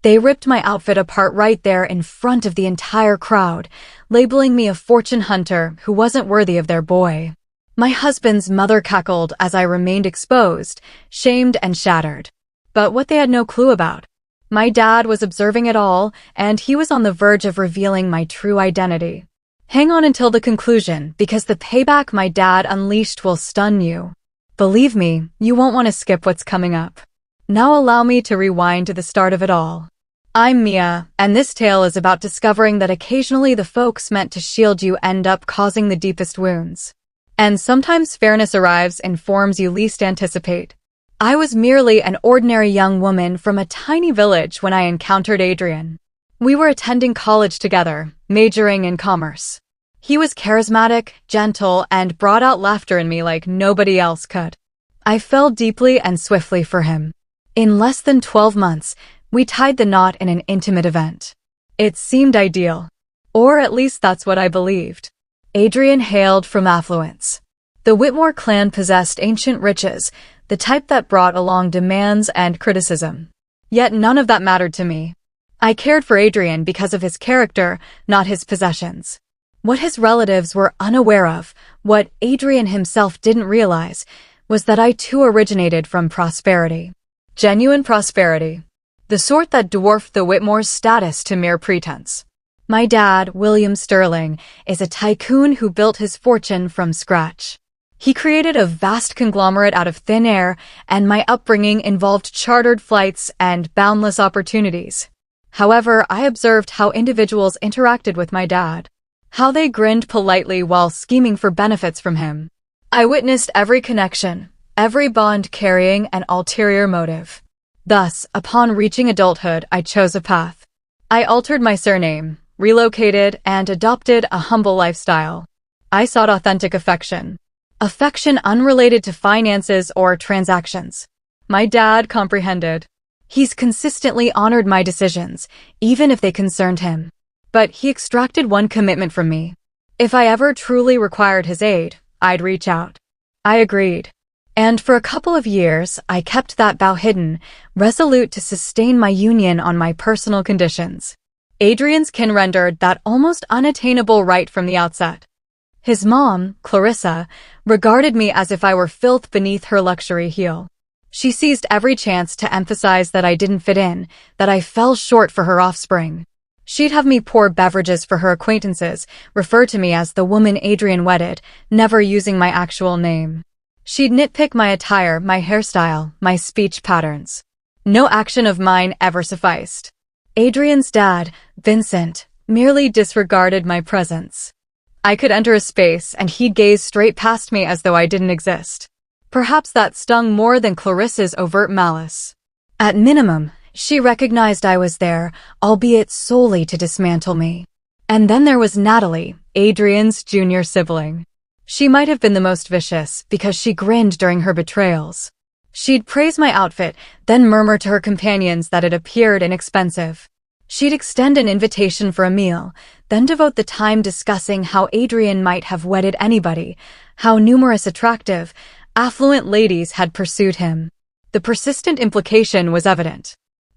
They ripped my outfit apart right there in front of the entire crowd, labeling me a fortune hunter who wasn't worthy of their boy. My husband's mother cackled as I remained exposed, shamed and shattered. But what they had no clue about. My dad was observing it all, and he was on the verge of revealing my true identity. Hang on until the conclusion, because the payback my dad unleashed will stun you. Believe me, you won't want to skip what's coming up. Now allow me to rewind to the start of it all. I'm Mia, and this tale is about discovering that occasionally the folks meant to shield you end up causing the deepest wounds. And sometimes fairness arrives in forms you least anticipate. I was merely an ordinary young woman from a tiny village when I encountered Adrian. We were attending college together, majoring in commerce. He was charismatic, gentle, and brought out laughter in me like nobody else could. I fell deeply and swiftly for him. In less than 12 months, we tied the knot in an intimate event. It seemed ideal. Or at least that's what I believed. Adrian hailed from affluence. The Whitmore clan possessed ancient riches, the type that brought along demands and criticism. Yet none of that mattered to me. I cared for Adrian because of his character, not his possessions. What his relatives were unaware of, what Adrian himself didn't realize, was that I too originated from prosperity. Genuine prosperity. The sort that dwarfed the Whitmore's status to mere pretense. My dad, William Sterling, is a tycoon who built his fortune from scratch. He created a vast conglomerate out of thin air, and my upbringing involved chartered flights and boundless opportunities. However, I observed how individuals interacted with my dad. How they grinned politely while scheming for benefits from him. I witnessed every connection, every bond carrying an ulterior motive. Thus, upon reaching adulthood, I chose a path. I altered my surname, relocated, and adopted a humble lifestyle. I sought authentic affection. Affection unrelated to finances or transactions. My dad comprehended. He's consistently honored my decisions, even if they concerned him. But he extracted one commitment from me. If I ever truly required his aid, I'd reach out. I agreed. And for a couple of years, I kept that vow hidden, resolute to sustain my union on my personal conditions. Adrian's kin rendered that almost unattainable right from the outset. His mom, Clarissa, regarded me as if I were filth beneath her luxury heel. She seized every chance to emphasize that I didn't fit in, that I fell short for her offspring. She'd have me pour beverages for her acquaintances, refer to me as the woman Adrian wedded, never using my actual name. She'd nitpick my attire, my hairstyle, my speech patterns. No action of mine ever sufficed. Adrian's dad, Vincent, merely disregarded my presence. I could enter a space and he'd gaze straight past me as though I didn't exist. Perhaps that stung more than Clarissa's overt malice. At minimum, she recognized I was there, albeit solely to dismantle me. And then there was Natalie, Adrian's junior sibling. She might have been the most vicious because she grinned during her betrayals. She'd praise my outfit, then murmur to her companions that it appeared inexpensive. She'd extend an invitation for a meal, then devote the time discussing how Adrian might have wedded anybody, how numerous attractive, affluent ladies had pursued him. The persistent implication was evident.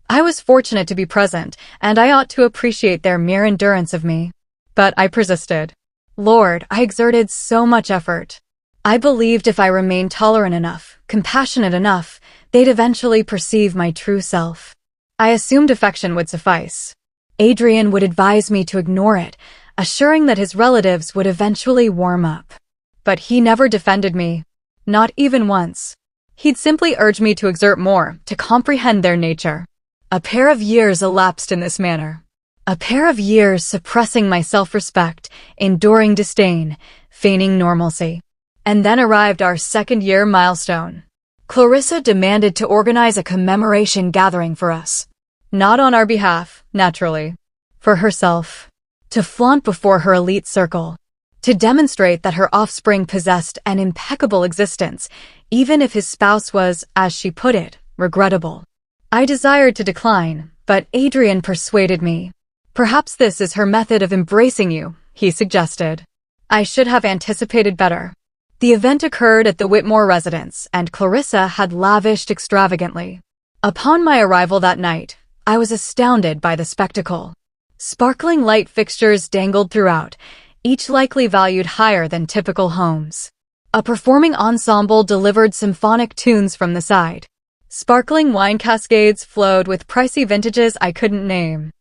I was fortunate to be present, and I ought to appreciate their mere endurance of me. But I persisted. Lord, I exerted so much effort. I believed if I remained tolerant enough, compassionate enough, they'd eventually perceive my true self. I assumed affection would suffice. Adrian would advise me to ignore it, assuring that his relatives would eventually warm up. But he never defended me. Not even once. He'd simply urge me to exert more, to comprehend their nature. A pair of years elapsed in this manner. A pair of years suppressing my self-respect, enduring disdain, feigning normalcy. And then arrived our second-year milestone. Clarissa demanded to organize a commemoration gathering for us. Not on our behalf, naturally. For herself. To flaunt before her elite circle. To demonstrate that her offspring possessed an impeccable existence, even if his spouse was, as she put it, regrettable. I desired to decline, but Adrian persuaded me. Perhaps this is her method of embracing you, he suggested. I should have anticipated better. The event occurred at the Whitmore residence, and Clarissa had lavished extravagantly. Upon my arrival that night, I was astounded by the spectacle. Sparkling light fixtures dangled throughout, each likely valued higher than typical homes. A performing ensemble delivered symphonic tunes from the side. Sparkling wine cascades flowed with pricey vintages I couldn't name.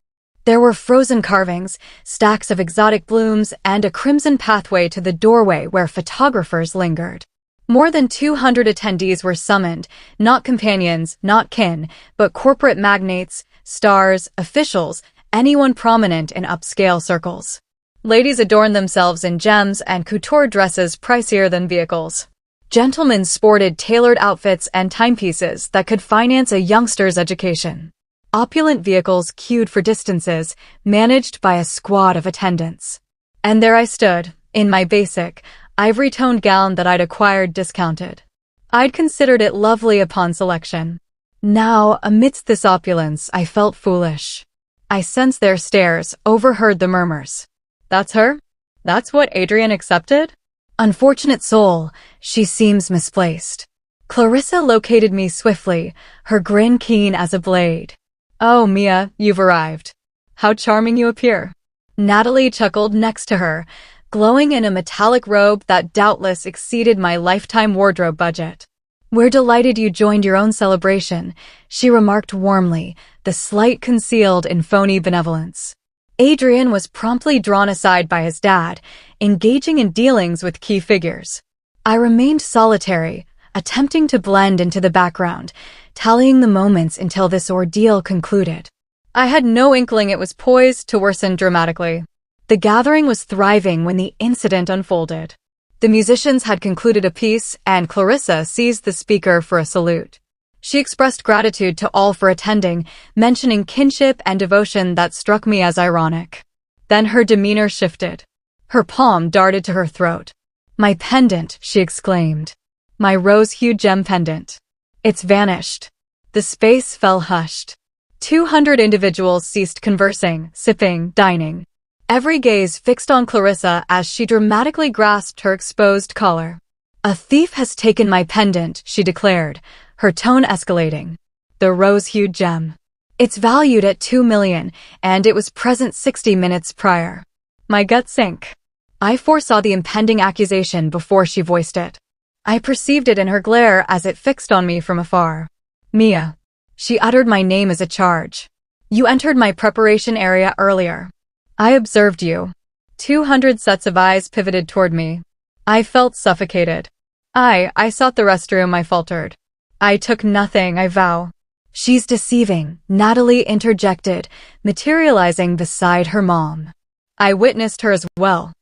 There were frozen carvings, stacks of exotic blooms, and a crimson pathway to the doorway where photographers lingered. More than 200 attendees were summoned, not companions, not kin, but corporate magnates, stars, officials, anyone prominent in upscale circles. Ladies adorned themselves in gems and couture dresses pricier than vehicles. Gentlemen sported tailored outfits and timepieces that could finance a youngster's education. Opulent vehicles queued for distances, managed by a squad of attendants. And there I stood, in my basic, ivory-toned gown that I'd acquired discounted. I'd considered it lovely upon selection. Now, amidst this opulence, I felt foolish. I sensed their stares, overheard the murmurs. That's her? That's what Adrian accepted? Unfortunate soul, she seems misplaced. Clarissa located me swiftly, her grin keen as a blade. Oh, Mia, you've arrived. How charming you appear. Natalie chuckled next to her, glowing in a metallic robe that doubtless exceeded my lifetime wardrobe budget. We're delighted you joined your own celebration, she remarked warmly, the slight concealed in phony benevolence. Adrian was promptly drawn aside by his dad, engaging in dealings with key figures. I remained solitary, attempting to blend into the background, tallying the moments until this ordeal concluded. I had no inkling it was poised to worsen dramatically. The gathering was thriving when the incident unfolded. The musicians had concluded a piece, and Clarissa seized the speaker for a salute. She expressed gratitude to all for attending, mentioning kinship and devotion that struck me as ironic. Then her demeanor shifted. Her palm darted to her throat. "My pendant," she exclaimed. "My rose-hued gem pendant. It's vanished." The space fell hushed. 200 individuals ceased conversing, sipping, dining. Every gaze fixed on Clarissa as she dramatically grasped her exposed collar. "A thief has taken my pendant," she declared, her tone escalating. "The rose-hued gem. It's valued at $2 million, and it was present 60 minutes prior." My gut sank. I foresaw the impending accusation before she voiced it. I perceived it in her glare as it fixed on me from afar. "Mia." She uttered my name as a charge. "You entered my preparation area earlier. I observed you." 200 sets of eyes pivoted toward me. I felt suffocated. I sought the restroom," I faltered. "I took nothing, I vow." "She's deceiving," Natalie interjected, materializing beside her mom. I witnessed her as well.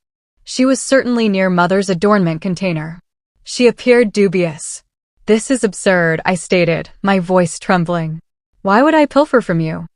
She was certainly near Mother's adornment container. She appeared dubious. "This is absurd," I stated, my voice trembling. "Why would I pilfer from you?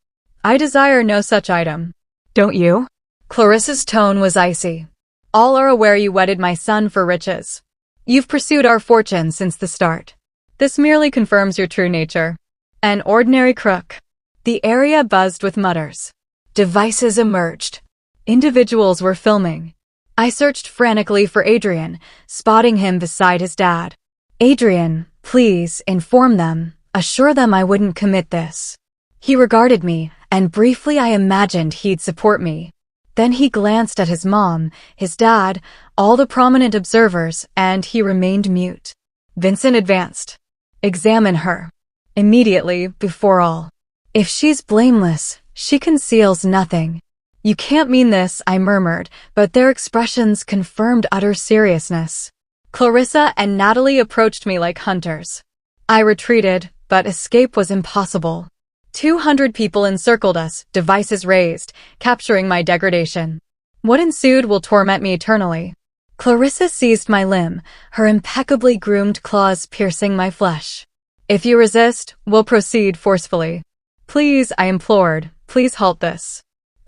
I desire no such item. Don't you?" Clarissa's tone was icy. "All are aware you wedded my son for riches. You've pursued our fortune since the start. This merely confirms your true nature. An ordinary crook." The area buzzed with mutters. Devices emerged. Individuals were filming. I searched frantically for Adrian, spotting him beside his dad. "Adrian, please, inform them. Assure them I wouldn't commit this." He regarded me, and briefly I imagined he'd support me. Then he glanced at his mom, his dad, all the prominent observers, and he remained mute. Vincent advanced. "Examine her. Immediately, before all. If she's blameless, she conceals nothing." "You can't mean this," I murmured, but their expressions confirmed utter seriousness. Clarissa and Natalie approached me like hunters. I retreated, but escape was impossible. 200 people encircled us, devices raised, capturing my degradation. What ensued will torment me eternally. Clarissa seized my limb, her impeccably groomed claws piercing my flesh. "If you resist, we'll proceed forcefully." "Please," I implored, "please halt this.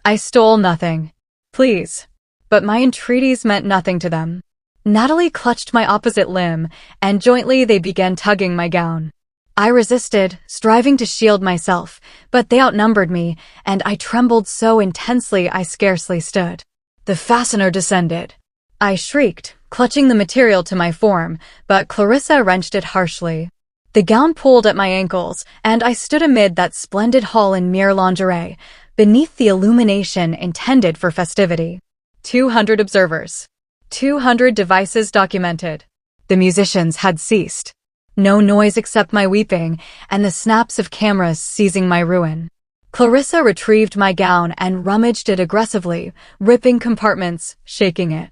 I stole nothing. Please." But my entreaties meant nothing to them. Natalie clutched my opposite limb, and jointly they began tugging my gown. I resisted, striving to shield myself, but they outnumbered me, and I trembled so intensely I scarcely stood. The fastener descended. I shrieked, clutching the material to my form, but Clarissa wrenched it harshly. The gown pulled at my ankles, and I stood amid that splendid hall in mere lingerie, beneath the illumination intended for festivity. 200 observers. 200 devices documented. The musicians had ceased. No noise except my weeping and the snaps of cameras seizing my ruin. Clarissa retrieved my gown and rummaged it aggressively, ripping compartments, shaking it.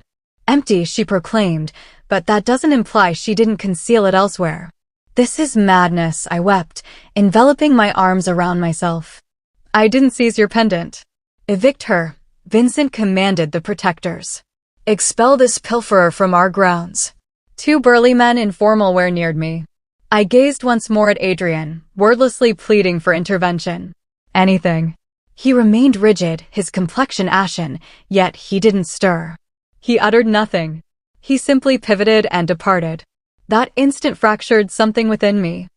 Empty, she proclaimed, but that doesn't imply she didn't conceal it elsewhere. This is madness, I wept, enveloping my arms around myself. I didn't seize your pendant. Evict her, Vincent commanded the protectors. Expel this pilferer from our grounds. 2 burly men in formal wear neared me. I gazed once more at Adrian, wordlessly pleading for intervention. Anything. He remained rigid, his complexion ashen, yet he didn't stir. He uttered nothing. He simply pivoted and departed. That instant fractured something within me.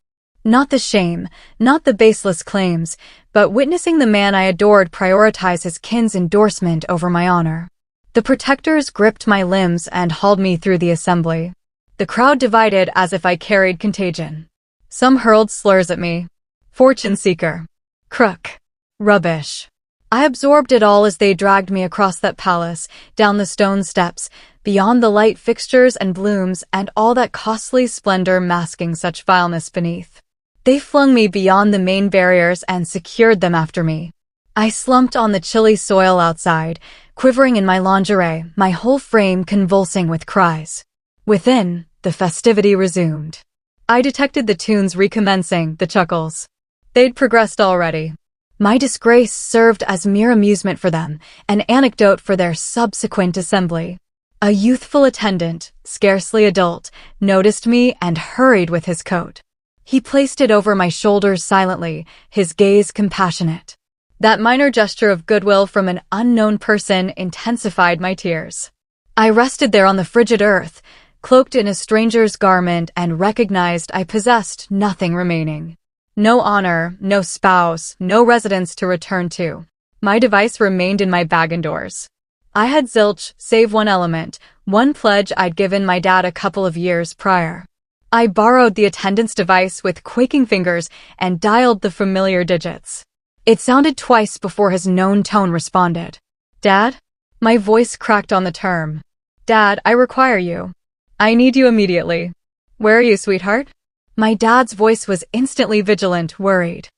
Not the shame, not the baseless claims, but witnessing the man I adored prioritize his kin's endorsement over my honor. The protectors gripped my limbs and hauled me through the assembly. The crowd divided as if I carried contagion. Some hurled slurs at me. Fortune seeker. Crook. Rubbish. I absorbed it all as they dragged me across that palace, down the stone steps, beyond the light fixtures and blooms and all that costly splendor masking such vileness beneath. They flung me beyond the main barriers and secured them after me. I slumped on the chilly soil outside, quivering in my lingerie, my whole frame convulsing with cries. Within, the festivity resumed. I detected the tunes recommencing, the chuckles. They'd progressed already. My disgrace served as mere amusement for them, an anecdote for their subsequent assembly. A youthful attendant, scarcely adult, noticed me and hurried with his coat. He placed it over my shoulders silently, his gaze compassionate. That minor gesture of goodwill from an unknown person intensified my tears. I rested there on the frigid earth, cloaked in a stranger's garment, and recognized I possessed nothing remaining. No honor, no spouse, no residence to return to. My device remained in my bag indoors. I had zilch, save one element, one pledge I'd given my dad a couple of years prior. I borrowed the attendant's device with quaking fingers and dialed the familiar digits. It sounded twice before his known tone responded. Dad? My voice cracked on the term. Dad, I require you. I need you immediately. Where are you, sweetheart? My dad's voice was instantly vigilant, worried.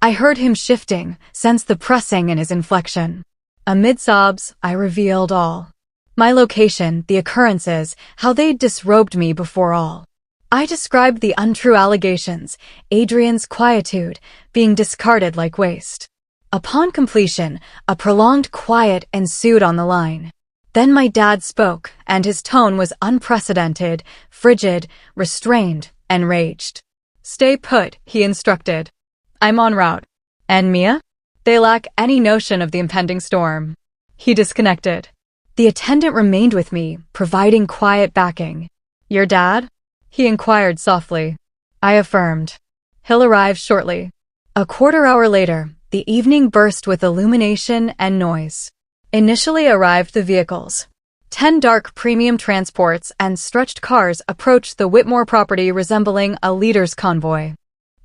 I heard him shifting, sensed the pressing in his inflection. Amid sobs, I revealed all. My location, the occurrences, how they'd disrobed me before all. I described the untrue allegations, Adrian's quietude, being discarded like waste. Upon completion, a prolonged quiet ensued on the line. Then my dad spoke, and his tone was unprecedented, frigid, restrained, enraged. Stay put, he instructed. I'm en route. And Mia? They lack any notion of the impending storm. He disconnected. The attendant remained with me, providing quiet backing. Your dad? He inquired softly. I affirmed. He'll arrive shortly. A quarter-hour later, the evening burst with illumination and noise. Initially arrived the vehicles. 10 dark premium transports and stretched cars approached the Whitmore property resembling a leader's convoy.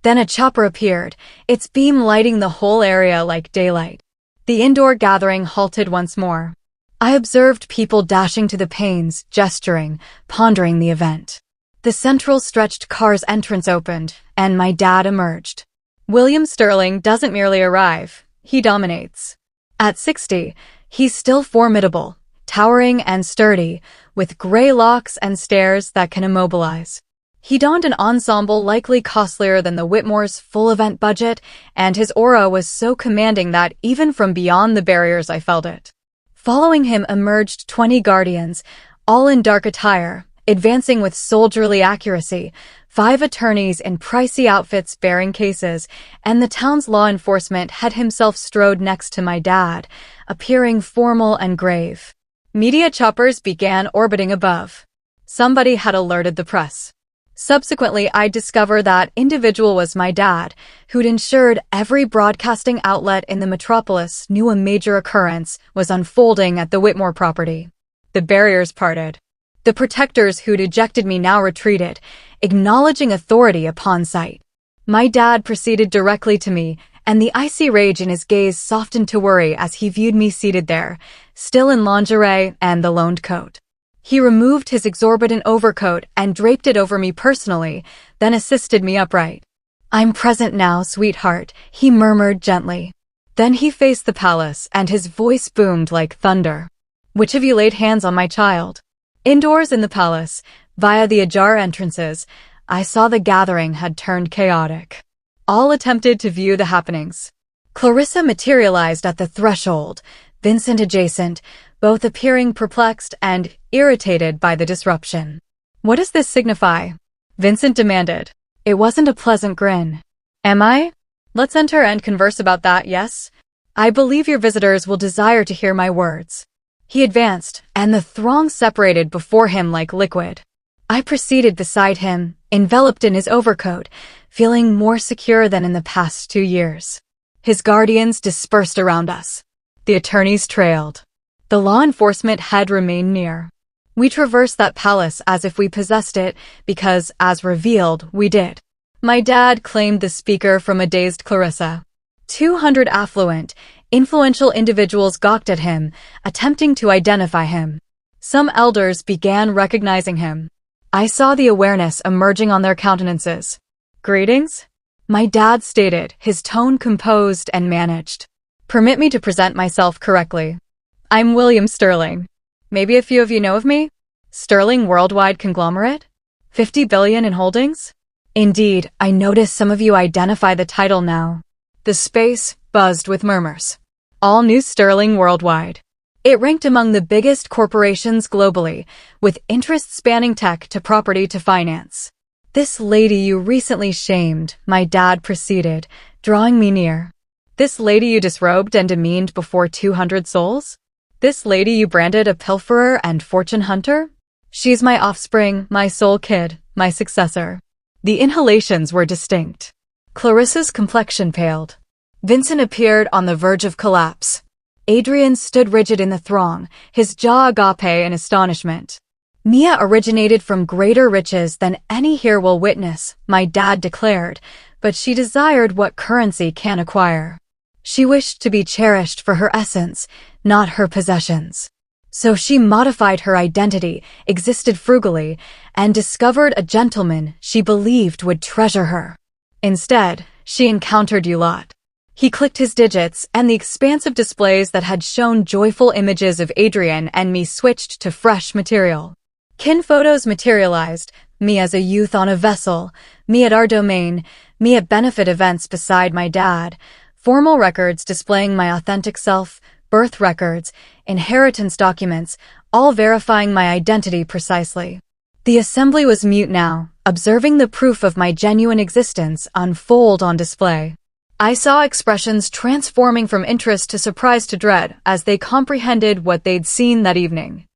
Then a chopper appeared, its beam lighting the whole area like daylight. The indoor gathering halted once more. I observed people dashing to the panes, gesturing, pondering the event. The central stretched car's entrance opened, and my dad emerged. William Sterling doesn't merely arrive, he dominates. At 60, he's still formidable, towering and sturdy, with gray locks and stares that can immobilize. He donned an ensemble likely costlier than the Whitmore's full event budget, and his aura was so commanding that even from beyond the barriers I felt it. Following him emerged 20 guardians, all in dark attire, advancing with soldierly accuracy, 5 attorneys in pricey outfits bearing cases, and the town's law enforcement had himself strode next to my dad, appearing formal and grave. Media choppers began orbiting above. Somebody had alerted the press. Subsequently, I discovered that individual was my dad, who'd ensured every broadcasting outlet in the metropolis knew a major occurrence was unfolding at the Whitmore property. The barriers parted. The protectors who'd ejected me now retreated, acknowledging authority upon sight. My dad proceeded directly to me, and the icy rage in his gaze softened to worry as he viewed me seated there, still in lingerie and the loaned coat. He removed his exorbitant overcoat and draped it over me personally, then assisted me upright. "I'm present now, sweetheart," he murmured gently. Then he faced the palace, and his voice boomed like thunder. "Which of you laid hands on my child?" Indoors in the palace, via the ajar entrances, I saw the gathering had turned chaotic. All attempted to view the happenings. Clarissa materialized at the threshold, Vincent adjacent, both appearing perplexed and irritated by the disruption. "What does this signify?" Vincent demanded. It wasn't a pleasant grin. "Am I? Let's enter and converse about that, yes? I believe your visitors will desire to hear my words." He advanced, and the throng separated before him like liquid. I proceeded beside him, enveloped in his overcoat, feeling more secure than in the past 2 years. His guardians dispersed around us. The attorneys trailed. The law enforcement had remained near. We traversed that palace as if we possessed it, because, as revealed, we did. My dad claimed the speaker from a dazed Clarissa. 200 affluent, influential individuals gawked at him, attempting to identify him. Some elders began recognizing him. I saw the awareness emerging on their countenances. "Greetings?" My dad stated, his tone composed and managed. "Permit me to present myself correctly. I'm William Sterling. Maybe a few of you know of me? Sterling Worldwide Conglomerate? 50 billion in holdings?" Indeed, I notice some of you identify the title now. The space buzzed with murmurs. All new Sterling Worldwide. It ranked among the biggest corporations globally, with interests spanning tech to property to finance. "This lady you recently shamed," my dad proceeded, drawing me near. "This lady you disrobed and demeaned before 200 souls? This lady you branded a pilferer and fortune hunter? She's my offspring, my soul kid, my successor." The inhalations were distinct. Clarissa's complexion paled. Vincent appeared on the verge of collapse. Adrian stood rigid in the throng, his jaw agape in astonishment. "Mia originated from greater riches than any here will witness," my dad declared, "but she desired what currency can acquire. She wished to be cherished for her essence, not her possessions. So she modified her identity, existed frugally, and discovered a gentleman she believed would treasure her. Instead, she encountered you lot." He clicked his digits, and the expansive displays that had shown joyful images of Adrian and me switched to fresh material. Kin photos materialized, me as a youth on a vessel, me at our domain, me at benefit events beside my dad, formal records displaying my authentic self, birth records, inheritance documents, all verifying my identity precisely. The assembly was mute now, observing the proof of my genuine existence unfold on display. I saw expressions transforming from interest to surprise to dread as they comprehended what they'd seen that evening.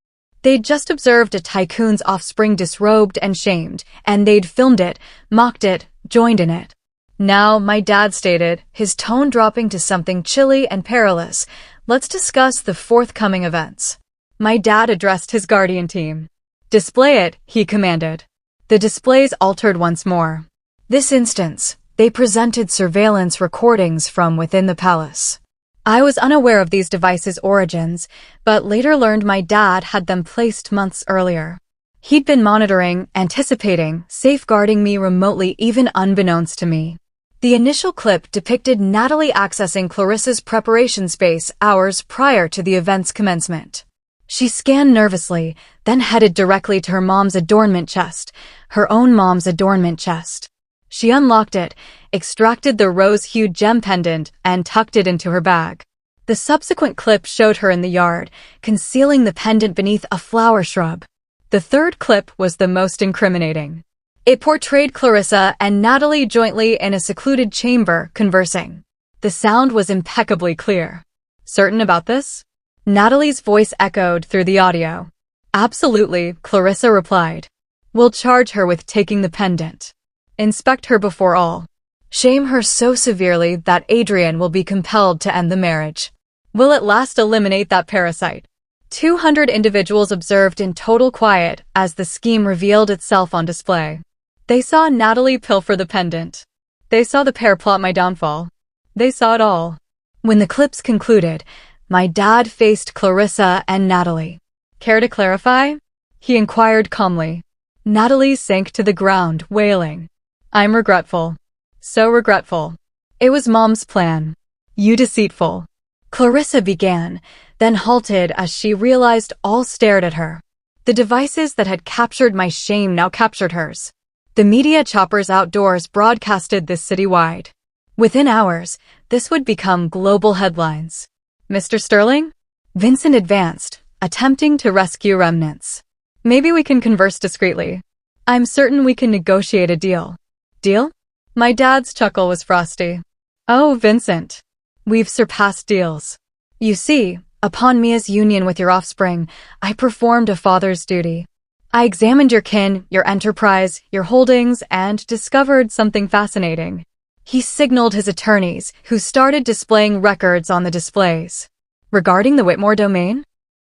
They'd just observed a tycoon's offspring disrobed and shamed, and they'd filmed it, mocked it, joined in it. "Now," my dad stated, his tone dropping to something chilly and perilous, "let's discuss the forthcoming events." My dad addressed his guardian team. "Display it," he commanded. The displays altered once more. This instance, they presented surveillance recordings from within the palace. I was unaware of these devices' origins, but later learned my dad had them placed months earlier. He'd been monitoring, anticipating, safeguarding me remotely even unbeknownst to me. The initial clip depicted Natalie accessing Clarissa's preparation space hours prior to the event's commencement. She scanned nervously, then headed directly to her mom's adornment chest, her own mom's adornment chest. She unlocked it, extracted the rose-hued gem pendant, and tucked it into her bag. The subsequent clip showed her in the yard, concealing the pendant beneath a flower shrub. The third clip was the most incriminating. It portrayed Clarissa and Natalie jointly in a secluded chamber, conversing. The sound was impeccably clear. "Certain about this?" Natalie's voice echoed through the audio. "Absolutely," Clarissa replied. "We'll charge her with taking the pendant. Inspect her before all. Shame her so severely that Adrian will be compelled to end the marriage. Will at last eliminate that parasite. 200 individuals observed in total quiet as the scheme revealed itself on display. They saw Natalie pilfer the pendant. They saw the pair plot my downfall. They saw it all. When the clips concluded, my dad faced Clarissa and Natalie. Care to clarify? He inquired calmly. Natalie sank to the ground, wailing. I'm regretful. So regretful. It was Mom's plan. You deceitful. Clarissa began, then halted as she realized all stared at her. The devices that had captured my shame now captured hers. The media choppers outdoors broadcasted this citywide. Within hours, this would become global headlines. Mr. Sterling? Vincent advanced, attempting to rescue remnants. Maybe we can converse discreetly. I'm certain we can negotiate a deal. Deal? My dad's chuckle was frosty. Oh, Vincent. We've surpassed deals. You see, upon Mia's union with your offspring, I performed a father's duty. I examined your kin, your enterprise, your holdings, and discovered something fascinating. He signaled his attorneys, who started displaying records on the displays. Regarding the Whitmore domain?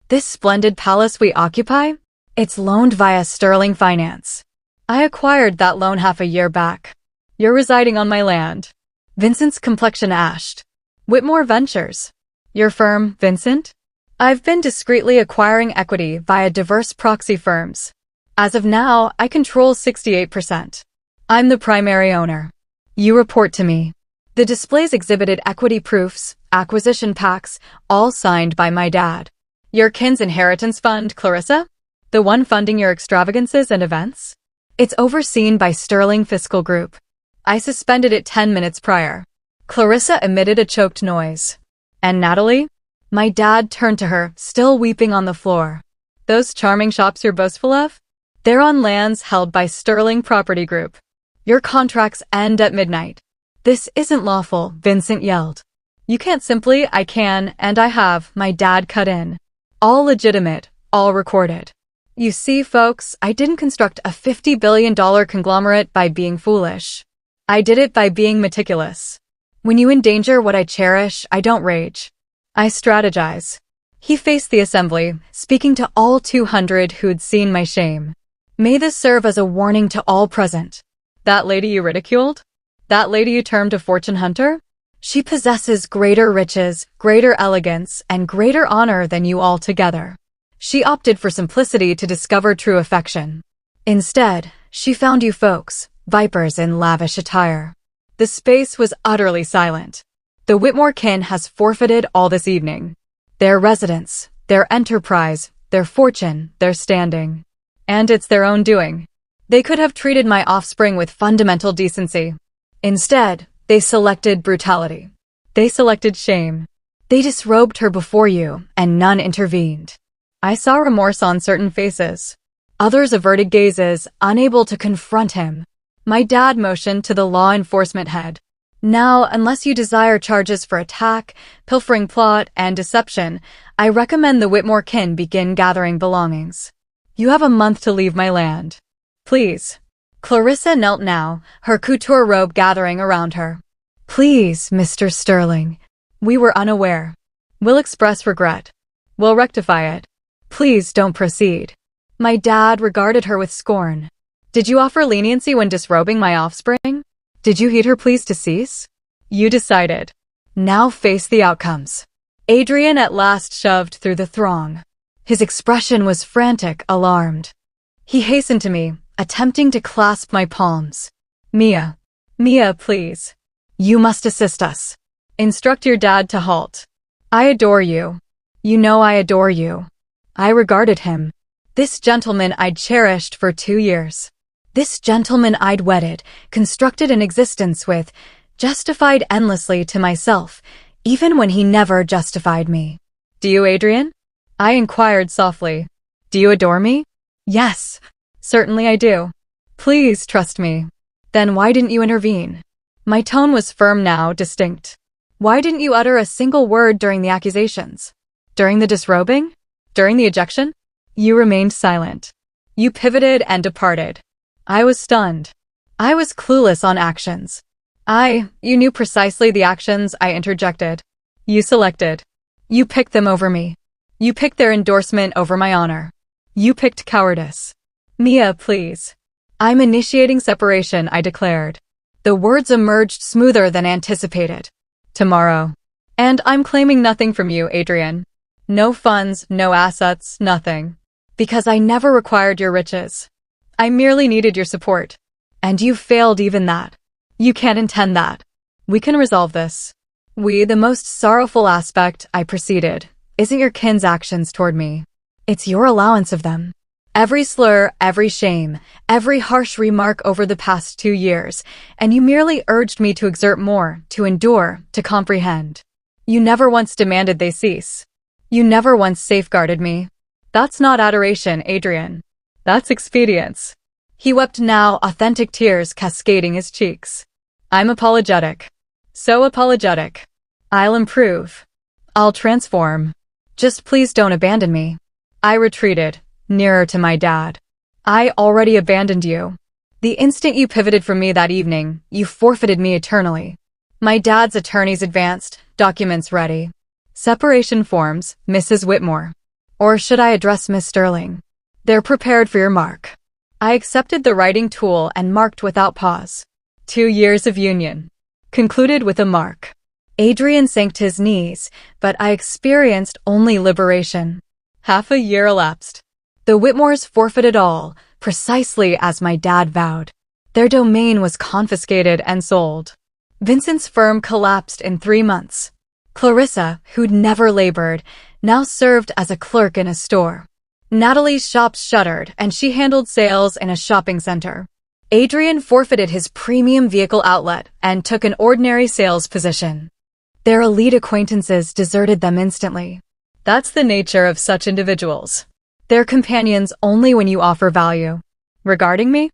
This splendid palace we occupy? It's loaned via Sterling Finance. I acquired that loan half a year back. You're residing on my land. Vincent's complexion ashed. Whitmore Ventures. Your firm, Vincent? I've been discreetly acquiring equity via diverse proxy firms. As of now, I control 68%. I'm the primary owner. You report to me. The displays exhibited equity proofs, acquisition packs, all signed by my dad. Your kin's inheritance fund, Clarissa? The one funding your extravagances and events? It's overseen by Sterling Fiscal Group. I suspended it 10 minutes prior. Clarissa emitted a choked noise. And Natalie? My dad turned to her, still weeping on the floor. Those charming shops you're boastful of? They're on lands held by Sterling Property Group. Your contracts end at midnight. This isn't lawful, Vincent yelled. You can't simply, I can, and I have, my dad cut in. All legitimate, all recorded. You see, folks, I didn't construct a $50 billion conglomerate by being foolish. I did it by being meticulous. When you endanger what I cherish, I don't rage. I strategize. He faced the assembly, speaking to all 200 who'd seen my shame. May this serve as a warning to all present. That lady you ridiculed? That lady you termed a fortune hunter? She possesses greater riches, greater elegance, and greater honor than you all together. She opted for simplicity to discover true affection. Instead, she found you folks, vipers in lavish attire. The space was utterly silent. The Whitmore kin has forfeited all this evening. Their residence, their enterprise, their fortune, their standing. And it's their own doing. They could have treated my offspring with fundamental decency. Instead, they selected brutality. They selected shame. They disrobed her before you, and none intervened. I saw remorse on certain faces. Others averted gazes, unable to confront him. My dad motioned to the law enforcement head. Now, unless you desire charges for attack, pilfering plot, and deception, I recommend the Whitmore kin begin gathering belongings. You have a month to leave my land. Please. Clarissa knelt now, her couture robe gathering around her. Please, Mr. Sterling. We were unaware. We'll express regret. We'll rectify it. Please don't proceed. My dad regarded her with scorn. Did you offer leniency when disrobing my offspring? Did you heed her pleas to cease? You decided. Now face the outcomes. Adrian at last shoved through the throng. His expression was frantic, alarmed. He hastened to me, attempting to clasp my palms. Mia, please. You must assist us. Instruct your dad to halt. I adore you. You know I adore you. I regarded him. This gentleman I'd cherished for 2 years. This gentleman I'd wedded, constructed an existence with, justified endlessly to myself, even when he never justified me. Do you, Adrian? I inquired softly. Do you adore me? Yes. Certainly I do. Please trust me. Then why didn't you intervene? My tone was firm now, distinct. Why didn't you utter a single word during the accusations? During the disrobing? During the ejection? You remained silent. You pivoted and departed. I was stunned. I was clueless on actions. You knew precisely the actions I interjected. You selected. You picked them over me. You picked their endorsement over my honor. You picked cowardice. Mia, please. I'm initiating separation, I declared. The words emerged smoother than anticipated. Tomorrow. And I'm claiming nothing from you, Adrian. No funds, no assets, nothing. Because I never required your riches. I merely needed your support. And you failed even that. You can't intend that. We can resolve this. The most sorrowful aspect, I proceeded, isn't your kin's actions toward me. It's your allowance of them. Every slur, every shame, every harsh remark over the past 2 years, and you merely urged me to exert more, to endure, to comprehend. You never once demanded they cease. You never once safeguarded me. That's not adoration, Adrian. That's expedience. He wept now, authentic tears cascading his cheeks. I'm apologetic. So apologetic. I'll improve. I'll transform. Just please don't abandon me. I retreated, nearer to my dad. I already abandoned you. The instant you pivoted from me that evening, you forfeited me eternally. My dad's attorneys advanced, documents ready. Separation forms, Mrs. Whitmore. Or should I address Miss Sterling? They're prepared for your mark. I accepted the writing tool and marked without pause. 2 years of union. Concluded with a mark. Adrian sank to his knees, but I experienced only liberation. Half a year elapsed. The Whitmores forfeited all, precisely as my dad vowed. Their domain was confiscated and sold. Vincent's firm collapsed in 3 months. Clarissa, who'd never labored, now served as a clerk in a store. Natalie's shops shuttered, and she handled sales in a shopping center. Adrian forfeited his premium vehicle outlet and took an ordinary sales position. Their elite acquaintances deserted them instantly. That's the nature of such individuals. They're companions only when you offer value. Regarding me,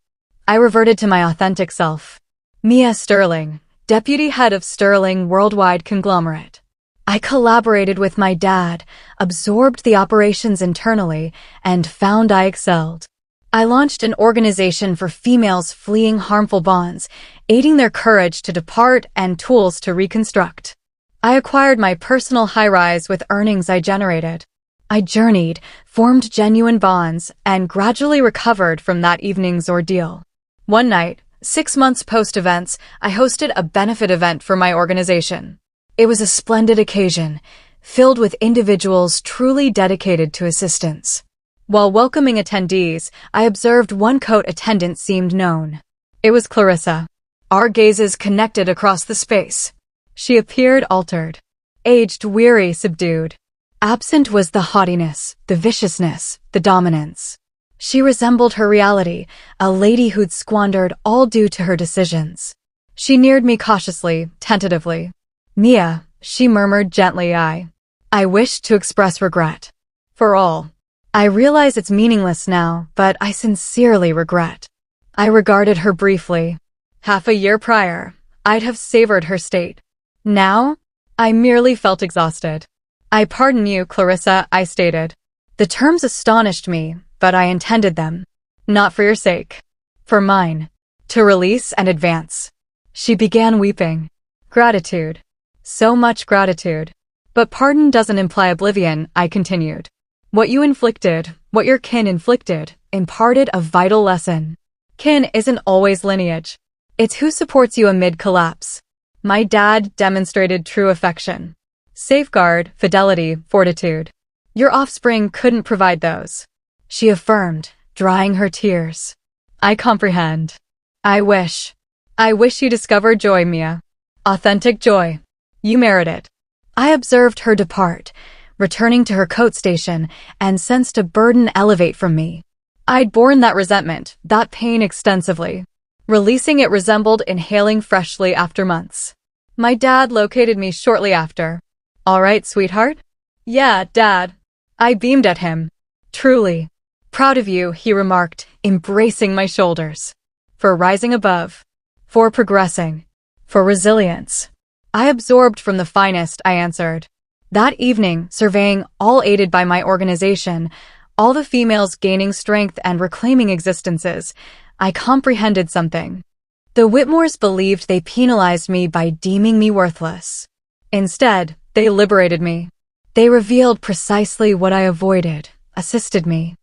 I reverted to my authentic self. Mia Sterling, deputy head of Sterling Worldwide Conglomerate. I collaborated with my dad, absorbed the operations internally, and found I excelled. I launched an organization for females fleeing harmful bonds, aiding their courage to depart and tools to reconstruct. I acquired my personal high-rise with earnings I generated. I journeyed, formed genuine bonds, and gradually recovered from that evening's ordeal. One night, 6 months post-events, I hosted a benefit event for my organization. It was a splendid occasion, filled with individuals truly dedicated to assistance. While welcoming attendees, I observed one coat attendant seemed known. It was Clarissa. Our gazes connected across the space. She appeared altered, aged, weary, subdued. Absent was the haughtiness, the viciousness, the dominance. She resembled her reality, a lady who'd squandered all due to her decisions. She neared me cautiously, tentatively. Mia, she murmured gently, I wished to express regret. For all. I realize it's meaningless now, but I sincerely regret. I regarded her briefly. Half a year prior, I'd have savored her state. Now, I merely felt exhausted. I pardon you, Clarissa, I stated. The terms astonished me, but I intended them. Not for your sake. For mine. To release and advance. She began weeping. Gratitude. So much gratitude. But pardon doesn't imply oblivion, I continued. What you inflicted, what your kin inflicted, imparted a vital lesson. Kin isn't always lineage. It's who supports you amid collapse. My dad demonstrated true affection. Safeguard, fidelity, fortitude. Your offspring couldn't provide those. She affirmed, drying her tears. I comprehend. I wish you discovered joy, Mia. Authentic joy. You merit it. I observed her depart, returning to her coat station, and sensed a burden elevate from me. I'd borne that resentment, that pain extensively. Releasing it resembled inhaling freshly after months. My dad located me shortly after. All right, sweetheart? Yeah, Dad. I beamed at him. Truly. Proud of you, he remarked, embracing my shoulders. For rising above. For progressing. For resilience. I absorbed from the finest, I answered. That evening, surveying, all aided by my organization, all the females gaining strength and reclaiming existences, I comprehended something. The Whitmores believed they penalized me by deeming me worthless. Instead, they liberated me. They revealed precisely what I avoided, assisted me,